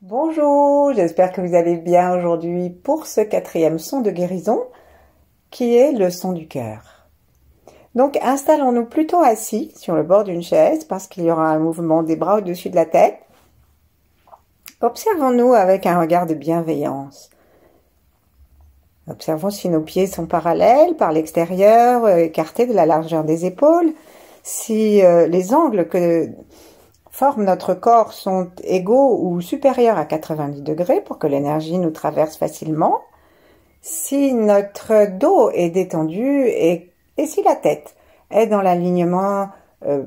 Bonjour, j'espère que vous allez bien aujourd'hui pour ce quatrième son de guérison qui est le son du cœur. Donc installons-nous plutôt assis sur le bord d'une chaise parce qu'il y aura un mouvement des bras au-dessus de la tête. Observons-nous avec un regard de bienveillance. Observons si nos pieds sont parallèles par l'extérieur, écartés de la largeur des épaules, si les angles que forment notre corps sont égaux ou supérieurs à 90 degrés pour que l'énergie nous traverse facilement, si notre dos est détendu et si la tête est dans l'alignement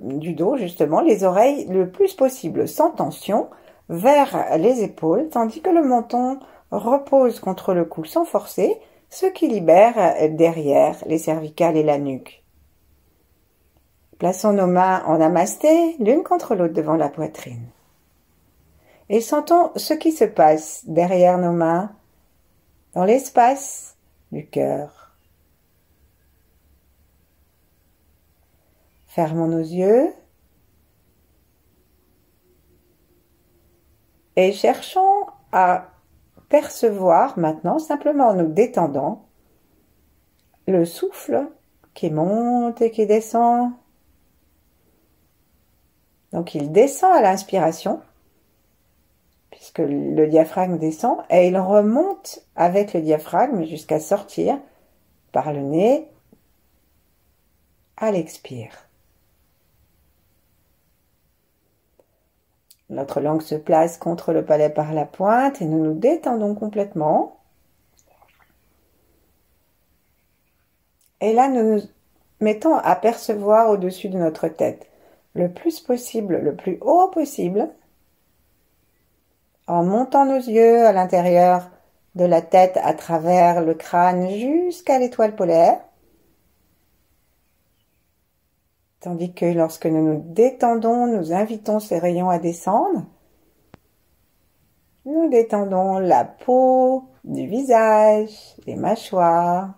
du dos, justement, les oreilles le plus possible sans tension vers les épaules, tandis que le menton repose contre le cou sans forcer, ce qui libère derrière les cervicales et la nuque. Plaçons nos mains en namasté, l'une contre l'autre devant la poitrine. Et sentons ce qui se passe derrière nos mains, dans l'espace du cœur. Fermons nos yeux et cherchons à percevoir maintenant, simplement en nous détendant, le souffle qui monte et qui descend. Donc il descend à l'inspiration, puisque le diaphragme descend, et il remonte avec le diaphragme jusqu'à sortir par le nez à l'expire. Notre langue se place contre le palais par la pointe et nous nous détendons complètement. Et là, nous nous mettons à percevoir au-dessus de notre tête, le plus possible, le plus haut possible, en montant nos yeux à l'intérieur de la tête à travers le crâne jusqu'à l'étoile polaire. Tandis que lorsque nous nous détendons, nous invitons ces rayons à descendre. Nous détendons la peau du visage, les mâchoires,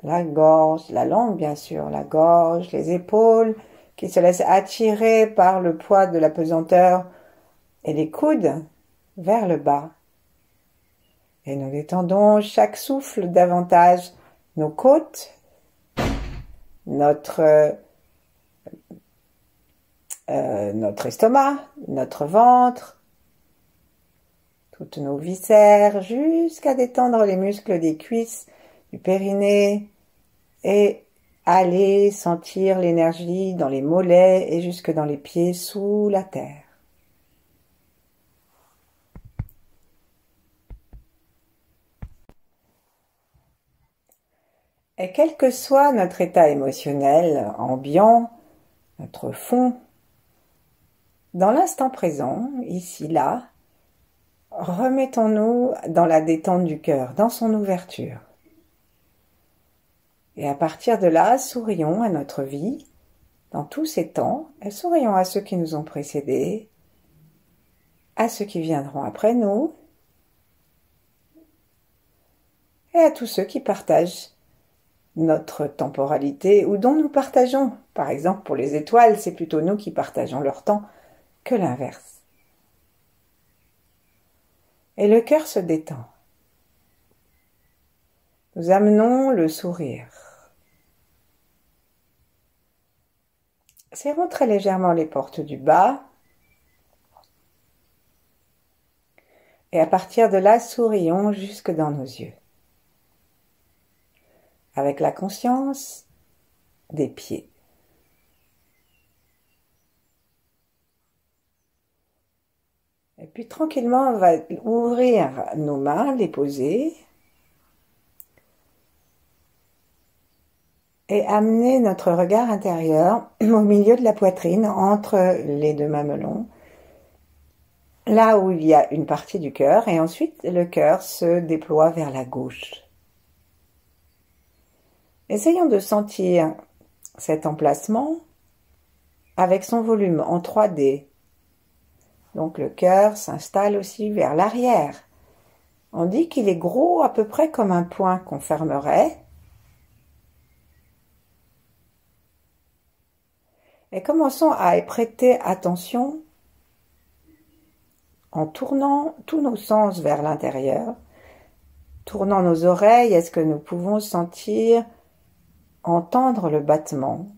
la gorge, la langue bien sûr, la gorge, les épaules qui se laissent attirer par le poids de la pesanteur et les coudes vers le bas. Et nous détendons chaque souffle davantage nos côtes, notre estomac, notre ventre, toutes nos viscères, jusqu'à détendre les muscles des cuisses, du périnée, et aller sentir l'énergie dans les mollets et jusque dans les pieds sous la terre. Et quel que soit notre état émotionnel, ambiant, notre fond, dans l'instant présent, ici, là, remettons-nous dans la détente du cœur, dans son ouverture. Et à partir de là, sourions à notre vie, dans tous ces temps, et sourions à ceux qui nous ont précédés, à ceux qui viendront après nous, et à tous ceux qui partagent notre temporalité ou dont nous partageons. Par exemple, pour les étoiles, c'est plutôt nous qui partageons leur temps que l'inverse. Et le cœur se détend. Nous amenons le sourire. Serrons très légèrement les portes du bas. Et à partir de là, sourions jusque dans nos yeux. Avec la conscience des pieds. Et puis tranquillement, on va ouvrir nos mains, les poser. Et amener notre regard intérieur au milieu de la poitrine, entre les deux mamelons, là où il y a une partie du cœur, et ensuite le cœur se déploie vers la gauche. Essayons de sentir cet emplacement avec son volume en 3D. Donc le cœur s'installe aussi vers l'arrière. On dit qu'il est gros à peu près comme un poing qu'on fermerait. Et commençons à y prêter attention en tournant tous nos sens vers l'intérieur, tournant nos oreilles, est-ce que nous pouvons sentir, entendre le battement?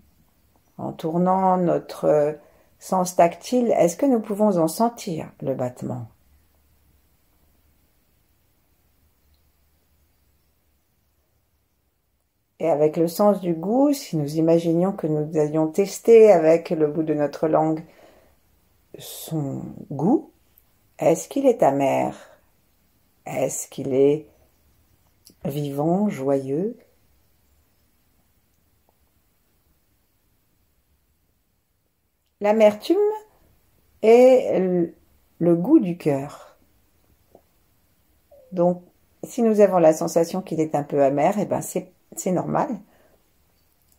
En tournant notre sens tactile, est-ce que nous pouvons en sentir le battement? Et avec le sens du goût, si nous imaginions que nous allions tester avec le bout de notre langue son goût, est-ce qu'il est amer? Est-ce qu'il est vivant, joyeux? L'amertume est le goût du cœur. Donc, si nous avons la sensation qu'il est un peu amer, eh ben c'est normal.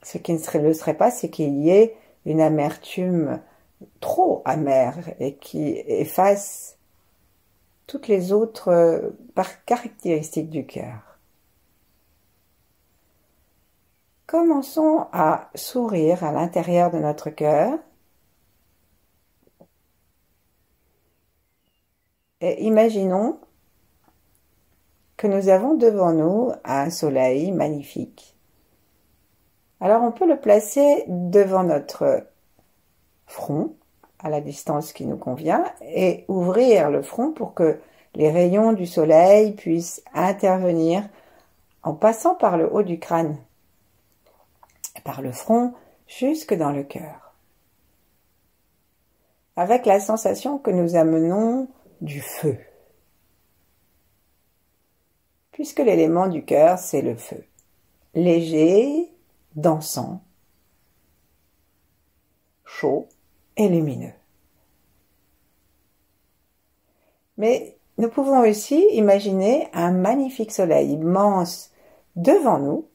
Ce qui ne le serait pas, c'est qu'il y ait une amertume trop amère et qui efface toutes les autres caractéristiques du cœur. Commençons à sourire à l'intérieur de notre cœur et imaginons que nous avons devant nous un soleil magnifique. Alors on peut le placer devant notre front, à la distance qui nous convient, et ouvrir le front pour que les rayons du soleil puissent intervenir en passant par le haut du crâne, par le front jusque dans le cœur. Avec la sensation que nous amenons du feu. Puisque l'élément du cœur, c'est le feu. Léger, dansant, chaud et lumineux. Mais nous pouvons aussi imaginer un magnifique soleil immense devant nous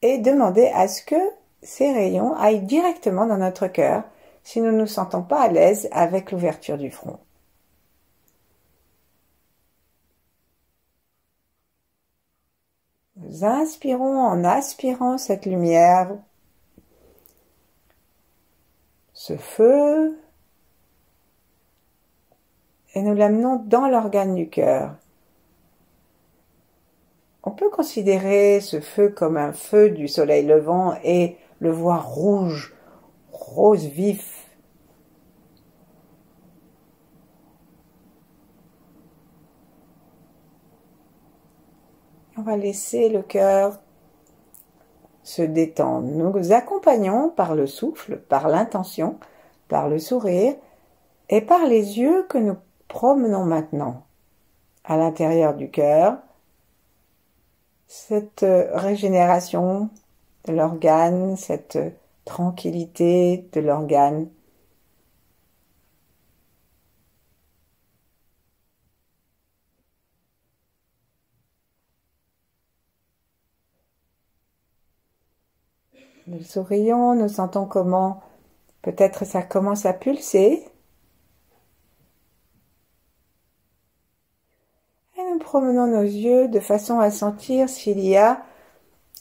et demander à ce que ces rayons aillent directement dans notre cœur si nous ne nous sentons pas à l'aise avec l'ouverture du front. Nous inspirons en aspirant cette lumière, ce feu, et nous l'amenons dans l'organe du cœur. On peut considérer ce feu comme un feu du soleil levant et le voir rouge, rose vif. On va laisser le cœur se détendre. Nous accompagnons par le souffle, par l'intention, par le sourire et par les yeux que nous promenons maintenant à l'intérieur du cœur. Cette régénération de l'organe, cette tranquillité de l'organe. Nous sourions, nous sentons comment peut-être ça commence à pulser. Et nous promenons nos yeux de façon à sentir s'il y a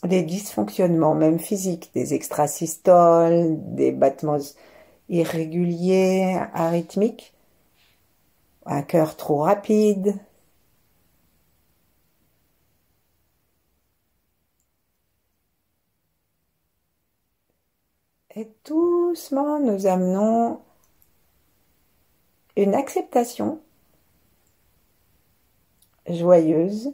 des dysfonctionnements, même physiques, des extrasystoles, des battements irréguliers, arythmiques, un cœur trop rapide. Et doucement, nous amenons une acceptation joyeuse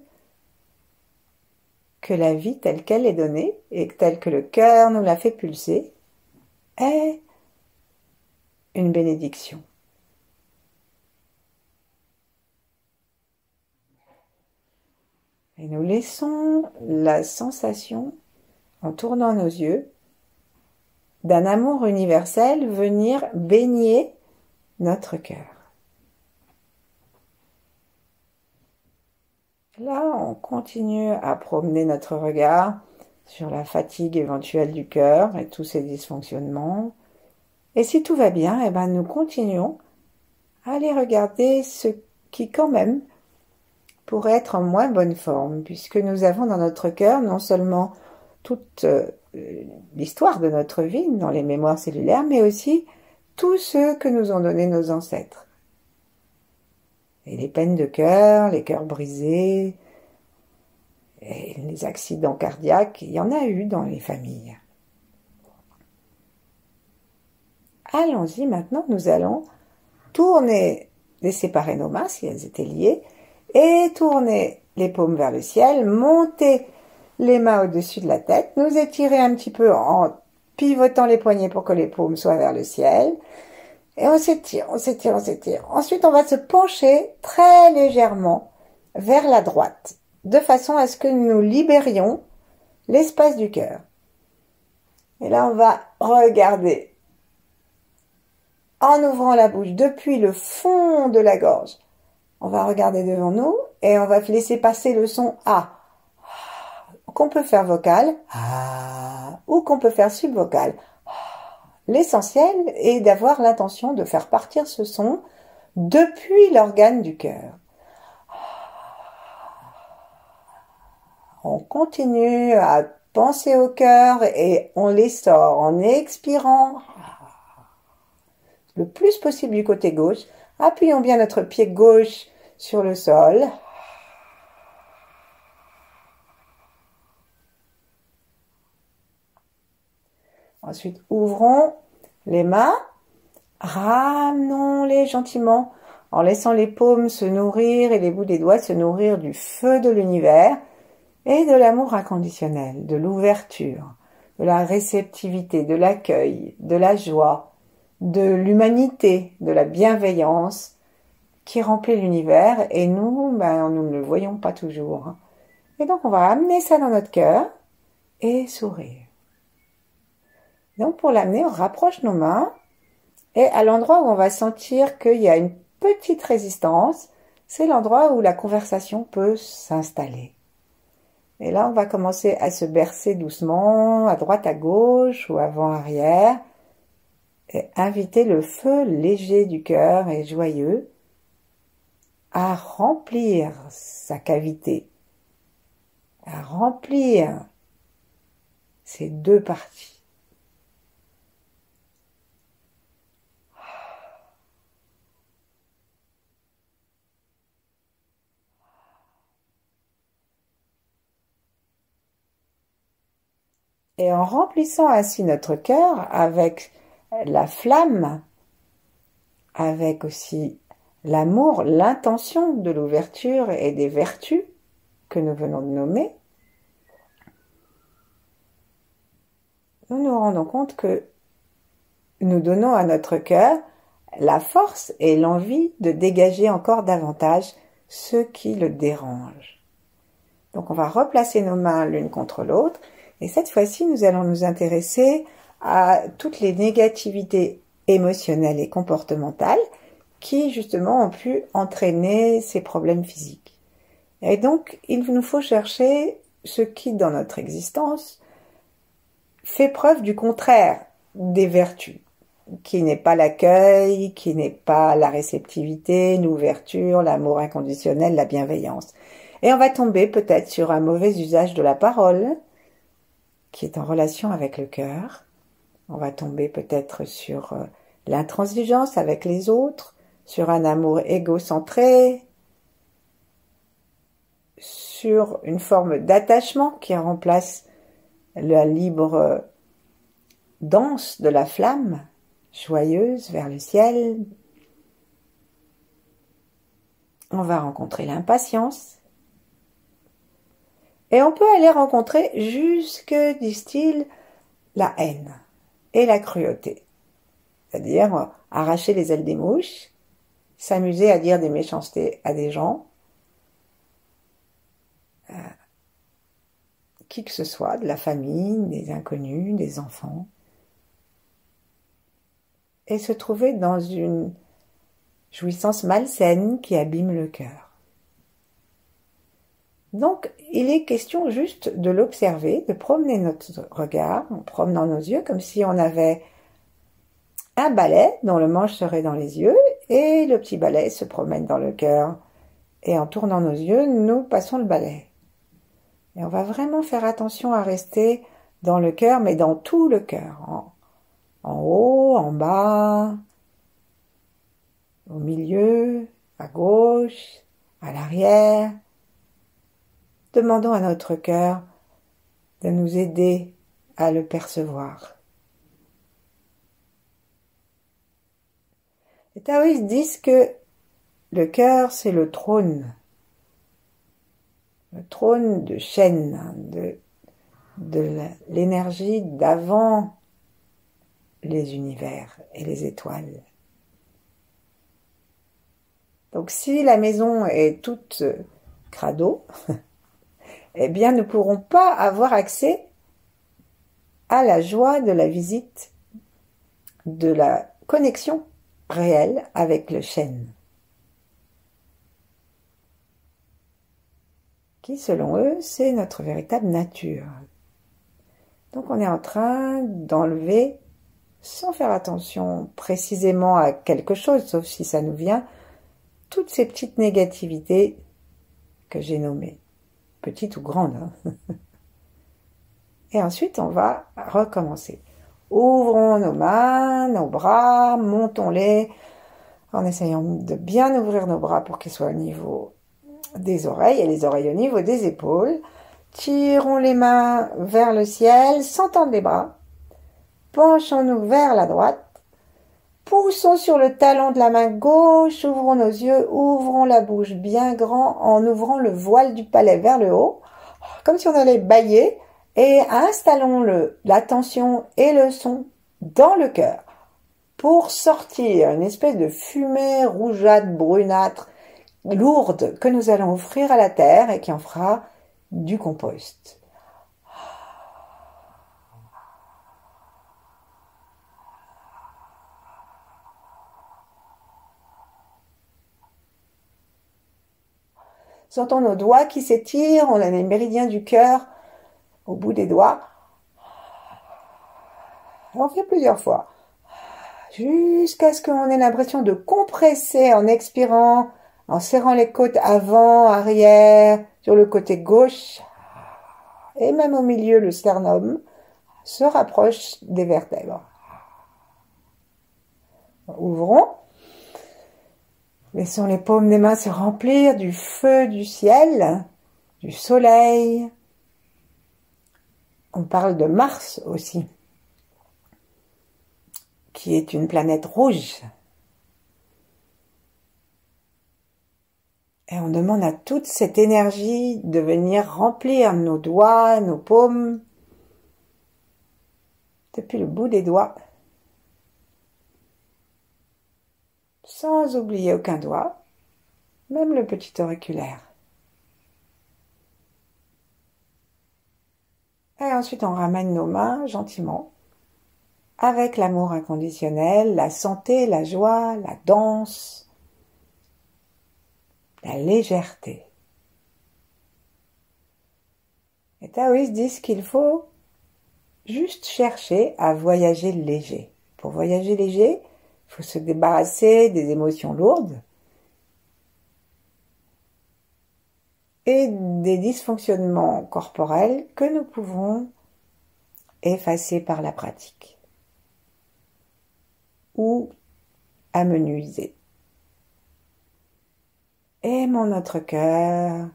que la vie telle qu'elle est donnée et telle que le cœur nous l'a fait pulser est une bénédiction. Et nous laissons la sensation, en tournant nos yeux, d'un amour universel venir baigner notre cœur. Là, on continue à promener notre regard sur la fatigue éventuelle du cœur et tous ses dysfonctionnements. Et si tout va bien, eh ben, nous continuons à aller regarder ce qui, quand même, pourrait être en moins bonne forme, puisque nous avons dans notre cœur non seulement toute l'histoire de notre vie dans les mémoires cellulaires, mais aussi tous ceux que nous ont donnés nos ancêtres. Et les peines de cœur, les cœurs brisés, et les accidents cardiaques, il y en a eu dans les familles. Allons-y maintenant, nous allons tourner, séparer nos mains si elles étaient liées, et tourner les paumes vers le ciel, monter les mains au-dessus de la tête, nous étirer un petit peu en pivotant les poignets pour que les paumes soient vers le ciel, et on s'étire, on s'étire, on s'étire. Ensuite, on va se pencher très légèrement vers la droite, de façon à ce que nous libérions l'espace du cœur. Et là, on va regarder en ouvrant la bouche depuis le fond de la gorge. On va regarder devant nous et on va laisser passer le son A, qu'on peut faire vocal, ou qu'on peut faire subvocal. L'essentiel est d'avoir l'intention de faire partir ce son depuis l'organe du cœur. On continue à penser au cœur et on les sort en expirant le plus possible du côté gauche. Appuyons bien notre pied gauche sur le sol. Ensuite, ouvrons les mains, ramenons-les gentiment en laissant les paumes se nourrir et les bouts des doigts se nourrir du feu de l'univers et de l'amour inconditionnel, de l'ouverture, de la réceptivité, de l'accueil, de la joie, de l'humanité, de la bienveillance qui remplit l'univers et nous, nous ne le voyons pas toujours. Et donc, on va amener ça dans notre cœur et sourire. Donc, pour l'amener, on rapproche nos mains et à l'endroit où on va sentir qu'il y a une petite résistance, c'est l'endroit où la conversation peut s'installer. Et là, on va commencer à se bercer doucement, à droite, à gauche ou avant-arrière, et inviter le feu léger du cœur et joyeux à remplir sa cavité, à remplir ces deux parties. Et en remplissant ainsi notre cœur avec la flamme, avec aussi l'amour, l'intention de l'ouverture et des vertus que nous venons de nommer, nous nous rendons compte que nous donnons à notre cœur la force et l'envie de dégager encore davantage ce qui le dérange. Donc on va replacer nos mains l'une contre l'autre et cette fois-ci nous allons nous intéresser à toutes les négativités émotionnelles et comportementales qui justement ont pu entraîner ces problèmes physiques. Et donc il nous faut chercher ce qui dans notre existence fait preuve du contraire des vertus, qui n'est pas l'accueil, qui n'est pas la réceptivité, l'ouverture, l'amour inconditionnel, la bienveillance. Et on va tomber peut-être sur un mauvais usage de la parole, qui est en relation avec le cœur. On va tomber peut-être sur l'intransigeance avec les autres, sur un amour égocentré, sur une forme d'attachement qui remplace la libre danse de la flamme, joyeuse vers le ciel. On va rencontrer l'impatience. Et on peut aller rencontrer jusque, disent-ils, la haine et la cruauté. C'est-à-dire arracher les ailes des mouches, s'amuser à dire des méchancetés à des gens, qui que ce soit, de la famille, des inconnus, des enfants, et se trouver dans une jouissance malsaine qui abîme le cœur. Donc, il est question juste de l'observer, de promener notre regard en promenant nos yeux comme si on avait un balai dont le manche serait dans les yeux et le petit balai se promène dans le cœur. Et en tournant nos yeux, nous passons le balai. Et on va vraiment faire attention à rester dans le cœur, mais dans tout le cœur, en haut, en bas, au milieu, à gauche, à l'arrière. Demandons à notre cœur de nous aider à le percevoir. Les taoïstes disent que le cœur, c'est le trône de chêne, de l'énergie d'avant les univers et les étoiles. Donc si la maison est toute crado, eh bien nous ne pourrons pas avoir accès à la joie de la visite, de la connexion réelle avec le chêne, qui selon eux c'est notre véritable nature. Donc on est en train d'enlever, sans faire attention précisément à quelque chose, sauf si ça nous vient, toutes ces petites négativités que j'ai nommées, petites ou grandes. Et ensuite, on va recommencer. Ouvrons nos mains, nos bras, montons-les en essayant de bien ouvrir nos bras pour qu'ils soient au niveau des oreilles et les oreilles au niveau des épaules. Tirons les mains vers le ciel sans tendre les bras. Penchons-nous vers la droite. Poussons sur le talon de la main gauche, ouvrons nos yeux, ouvrons la bouche bien grand en ouvrant le voile du palais vers le haut, comme si on allait bâiller, et installons l'attention et le son dans le cœur pour sortir une espèce de fumée rougeâtre, brunâtre, lourde que nous allons offrir à la terre et qui en fera du compost. Sentons nos doigts qui s'étirent, on a les méridiens du cœur au bout des doigts. On fait plusieurs fois, jusqu'à ce qu'on ait l'impression de compresser en expirant, en serrant les côtes avant, arrière, sur le côté gauche, et même au milieu, le sternum se rapproche des vertèbres. Ouvrons. Laissons les paumes des mains se remplir du feu du ciel, du soleil. On parle de Mars aussi, qui est une planète rouge. Et on demande à toute cette énergie de venir remplir nos doigts, nos paumes, depuis le bout des doigts, sans oublier aucun doigt, même le petit auriculaire. Et ensuite, on ramène nos mains gentiment, avec l'amour inconditionnel, la santé, la joie, la danse, la légèreté. Les taoïstes disent qu'il faut juste chercher à voyager léger. Pour voyager léger, il faut se débarrasser des émotions lourdes et des dysfonctionnements corporels que nous pouvons effacer par la pratique ou amenuiser. Aimons notre cœur,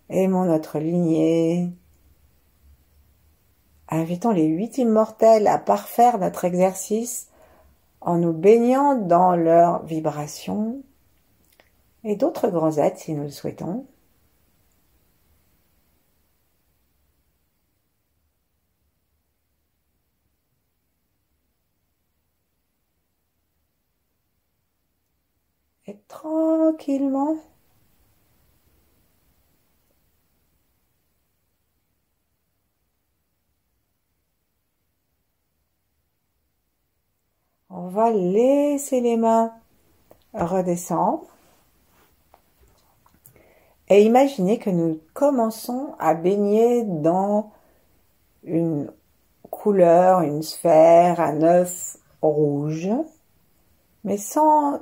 aimons notre lignée. Invitons les 8 immortels à parfaire notre exercice en nous baignant dans leurs vibrations et d'autres grands êtres si nous le souhaitons. Et tranquillement, on va laisser les mains redescendre et imaginer que nous commençons à baigner dans une couleur, une sphère, un œuf rouge, mais sans...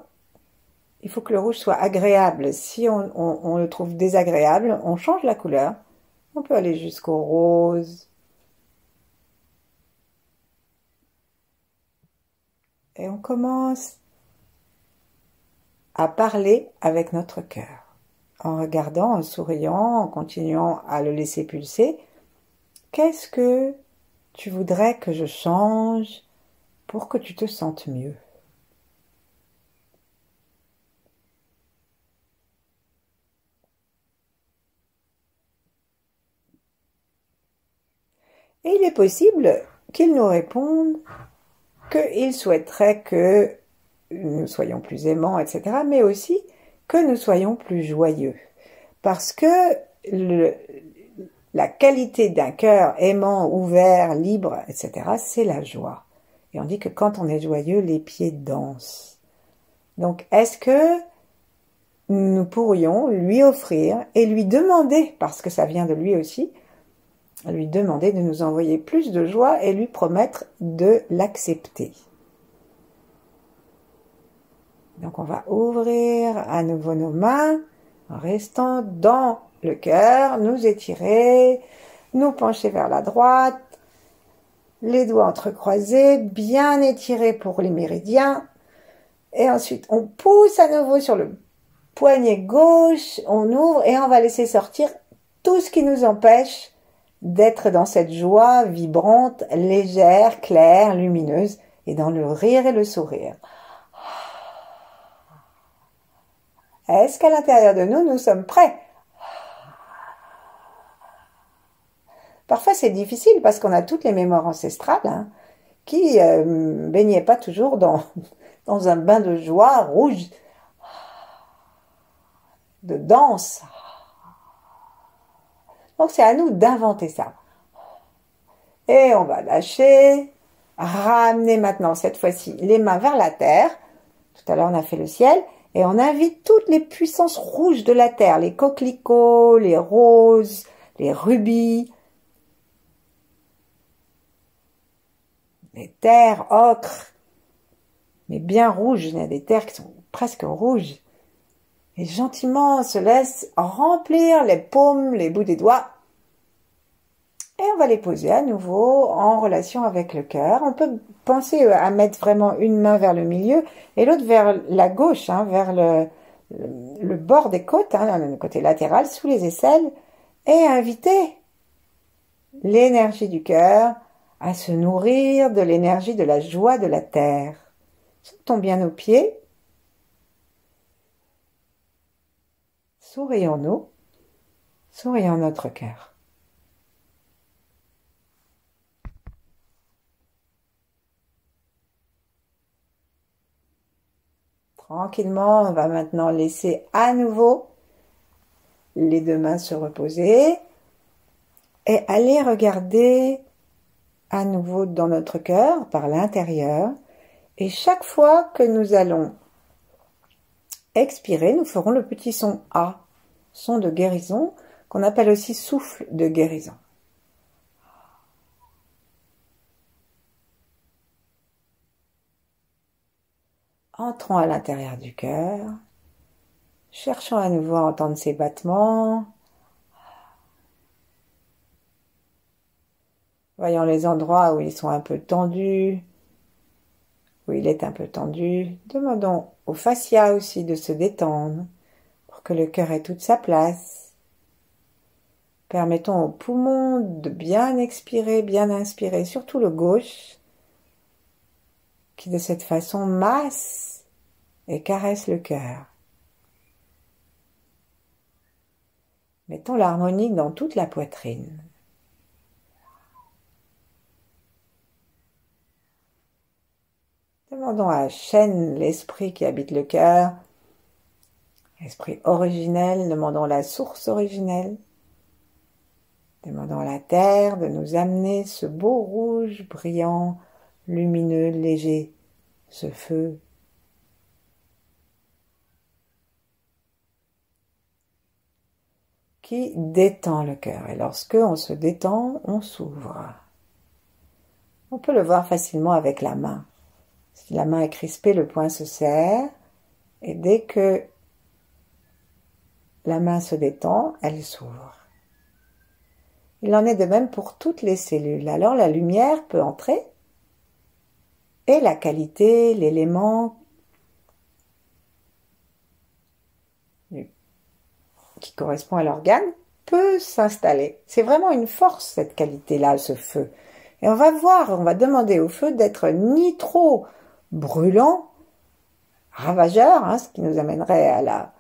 Il faut que le rouge soit agréable. Si on le trouve désagréable, on change la couleur. On peut aller jusqu'au rose, Et on commence à parler avec notre cœur, en regardant, en souriant, en continuant à le laisser pulser. Qu'est-ce que tu voudrais que je change pour que tu te sentes mieux? Et il est possible qu'il nous réponde qu'il souhaiterait que nous soyons plus aimants, etc., mais aussi que nous soyons plus joyeux. Parce que la qualité d'un cœur aimant, ouvert, libre, etc., c'est la joie. Et on dit que quand on est joyeux, les pieds dansent. Donc, est-ce que nous pourrions lui offrir et lui demander, parce que ça vient de lui aussi, lui demander de nous envoyer plus de joie et lui promettre de l'accepter. Donc on va ouvrir à nouveau nos mains en restant dans le cœur, nous étirer, nous pencher vers la droite, les doigts entrecroisés, bien étirés pour les méridiens. Et ensuite on pousse à nouveau sur le poignet gauche, on ouvre et on va laisser sortir tout ce qui nous empêche d'être dans cette joie vibrante, légère, claire, lumineuse, et dans le rire et le sourire. Est-ce qu'à l'intérieur de nous, nous sommes prêts? Parfois, c'est difficile parce qu'on a toutes les mémoires ancestrales qui baignaient pas toujours dans un bain de joie rouge, de danse. Donc, c'est à nous d'inventer ça. Et on va lâcher, ramener maintenant, cette fois-ci, les mains vers la terre. Tout à l'heure, on a fait le ciel. Et on invite toutes les puissances rouges de la terre, les coquelicots, les roses, les rubis, les terres ocre, mais bien rouges. Il y a des terres qui sont presque rouges. Et gentiment, on se laisse remplir les paumes, les bouts des doigts. Et on va les poser à nouveau en relation avec le cœur. On peut penser à mettre vraiment une main vers le milieu et l'autre vers la gauche, vers le bord des côtes, le côté latéral, sous les aisselles, et inviter l'énergie du cœur à se nourrir de l'énergie de la joie de la terre. Sentons bien nos pieds. Sourions-nous, sourions notre cœur. Tranquillement, on va maintenant laisser à nouveau les deux mains se reposer et aller regarder à nouveau dans notre cœur, par l'intérieur. Et chaque fois que nous allons expirer, nous ferons le petit son A, son de guérison, qu'on appelle aussi souffle de guérison. Entrons à l'intérieur du cœur, cherchons à nouveau à entendre ses battements. Voyons les endroits où ils sont un peu tendus, où il est un peu tendu. Demandons au fascia aussi de se détendre pour que le cœur ait toute sa place. Permettons aux poumons de bien expirer, bien inspirer, surtout le gauche, qui de cette façon masse et caresse le cœur. Mettons l'harmonique dans toute la poitrine. Demandons à Shen, l'esprit qui habite le cœur, l'esprit originel, demandons la source originelle. Demandons à la terre de nous amener ce beau rouge brillant, lumineux, léger, ce feu. Qui détend le cœur. Et lorsque on se détend, on s'ouvre. On peut le voir facilement avec la main. Si la main est crispée, le poing se serre. Et dès que la main se détend, elle s'ouvre. Il en est de même pour toutes les cellules. Alors la lumière peut entrer et la qualité, l'élément qui correspond à l'organe peut s'installer. C'est vraiment une force, cette qualité-là, ce feu. Et on va voir, on va demander au feu d'être ni trop brûlant, ravageur, hein, ce qui nous amènerait à la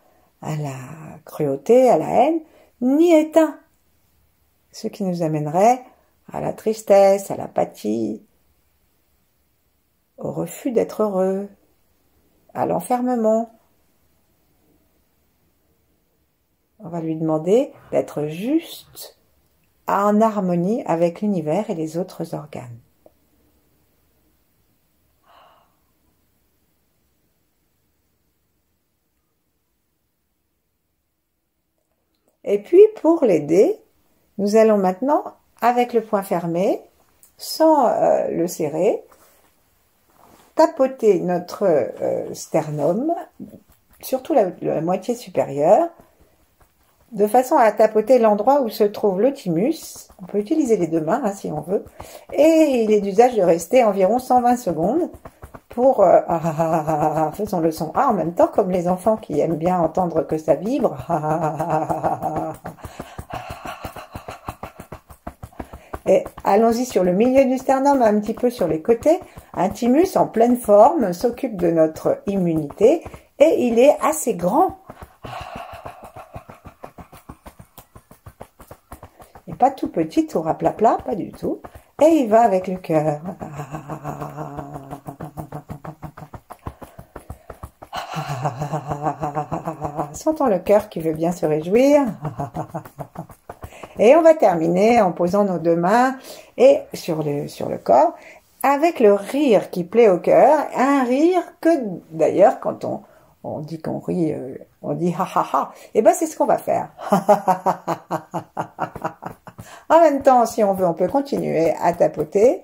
cruauté, à la haine, ni éteint, ce qui nous amènerait à la tristesse, à l'apathie, au refus d'être heureux, à l'enfermement. On va lui demander d'être juste en harmonie avec l'univers et les autres organes. Et puis, pour l'aider, nous allons maintenant, avec le poing fermé, sans le serrer, tapoter notre sternum, surtout la moitié supérieure, de façon à tapoter l'endroit où se trouve le thymus. On peut utiliser les deux mains hein, si on veut. Et il est d'usage de rester environ 120 secondes pour faisons le son A en même temps, comme les enfants qui aiment bien entendre que ça vibre. Et allons-y sur le milieu du sternum, un petit peu sur les côtés. Un thymus en pleine forme s'occupe de notre immunité et il est assez grand. Et pas tout petit, tout raplapla, pas du tout. Et il va avec le cœur. Sentons le cœur qui veut bien se réjouir. Et on va terminer en posant nos deux mains et sur le corps avec le rire qui plaît au cœur. Un rire que d'ailleurs quand on dit qu'on rit, on dit ha ha ha. Et ben c'est ce qu'on va faire. En même temps, si on veut, on peut continuer à tapoter.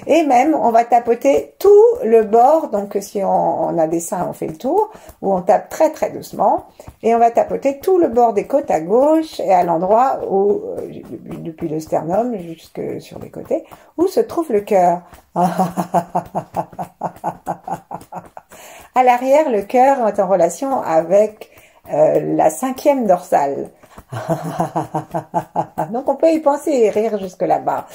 Et même, on va tapoter tout le bord. Donc, si on a des seins, on fait le tour. Où on tape très très doucement. Et on va tapoter tout le bord des côtes à gauche et à l'endroit où, depuis le sternum jusque sur les côtés, où se trouve le cœur. À l'arrière, le cœur est en relation avec la 5e dorsale. Donc on peut y penser et rire jusque là-bas.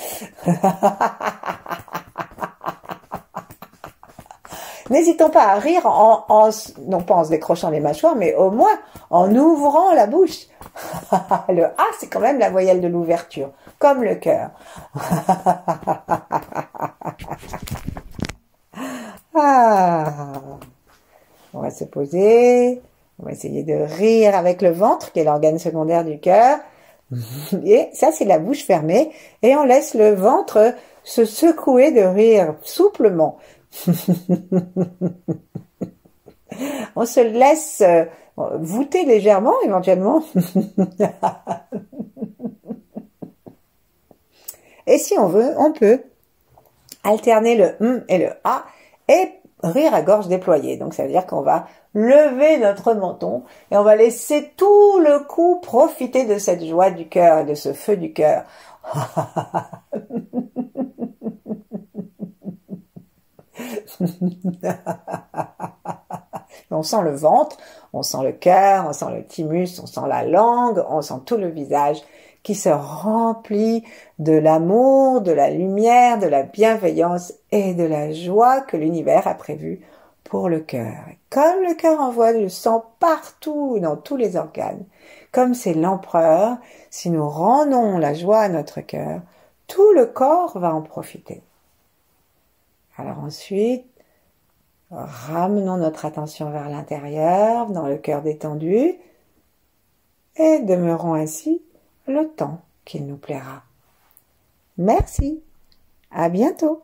N'hésitons pas à rire non pas en se décrochant les mâchoires, mais au moins en ouvrant la bouche. Le A, c'est quand même la voyelle de l'ouverture, comme le cœur. On va se poser. On va essayer de rire avec le ventre, qui est l'organe secondaire du cœur. Et ça, c'est la bouche fermée. Et on laisse le ventre se secouer de rire souplement. On se laisse voûter légèrement, éventuellement. Et si on veut, on peut alterner le et le A et rire à gorge déployée. Donc ça veut dire qu'on va lever notre menton et on va laisser tout le cou profiter de cette joie du cœur, de ce feu du cœur. On sent le ventre, on sent le cœur, on sent le thymus, on sent la langue, on sent tout le visage qui se remplit de l'amour, de la lumière, de la bienveillance et de la joie que l'univers a prévue pour le cœur. Comme le cœur envoie le sang partout, dans tous les organes, comme c'est l'empereur, si nous rendons la joie à notre cœur, tout le corps va en profiter. Alors ensuite, ramenons notre attention vers l'intérieur, dans le cœur détendu, et demeurons ainsi le temps qu'il nous plaira. Merci, à bientôt.